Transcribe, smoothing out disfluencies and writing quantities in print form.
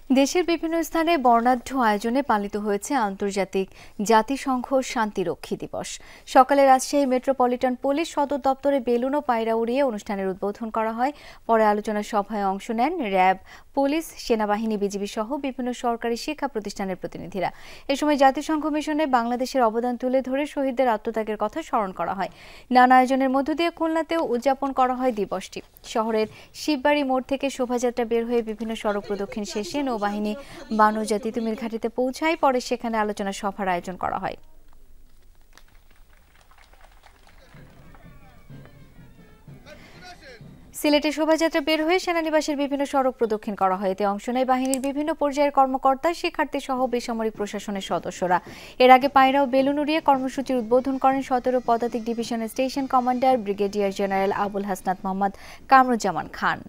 দেশের বিভিন্ন স্থানে বর্ণাঢ্য আয়োজনে পালিত হয়েছে আন্তর্জাতিক জাতিসংঘ শান্তিরক্ষী দিবস। সকালে রাজশাহী মেট্রোপলিটন পুলিশ সদর দপ্তরে বেলুন ও পায়রা উড়িয়ে অনুষ্ঠানের উদ্বোধন করা হয়। পরে আলোচনা সভায় অংশ নেন র্যাব, পুলিশ, সেনাবাহিনী, বিজিবি সহ বিভিন্ন সরকারি শিক্ষা প্রতিষ্ঠানের প্রতিনিধিরা। এ সময় জাতিসংঘ মিশনে বাংলাদেশের অবদান তুলে ধরে শহীদদের আত্মত্যাগের কথা স্মরণ করা হয়। নানা আয়োজনের মধ্য দিয়ে খুলনাতেও উদযাপন করা হয় দিবসটি। শহরের শিববাড়ি মোড় থেকে শোভাযাত্রা বের হয়ে বিভিন্ন সড়ক প্রদক্ষিণ শেষে নৌবাহিনী বানুজা তিতুমির ঘাটিতে পৌঁছায়। পরে সেখানে আলোচনা সভার আয়োজন করা হয়। সিলেটে শোভাযাত্রা বের হয়ে সেনানিবাসের বিভিন্ন সড়ক প্রদক্ষিণ করা হয়। এতে অংশ নেয় বাহিনীর বিভিন্ন পর্যায়ের কর্মকর্তা, শিক্ষার্থী সহ বেসামরিক প্রশাসনের সদস্যরা। এর আগে পায়রা ও বেলুন উড়িয়ে কর্মসূচির উদ্বোধন করেন ১৭ পদাতিক ডিভিশনের station commander brigadier general Abul Hasnat Mohammad Kamruzzaman খান।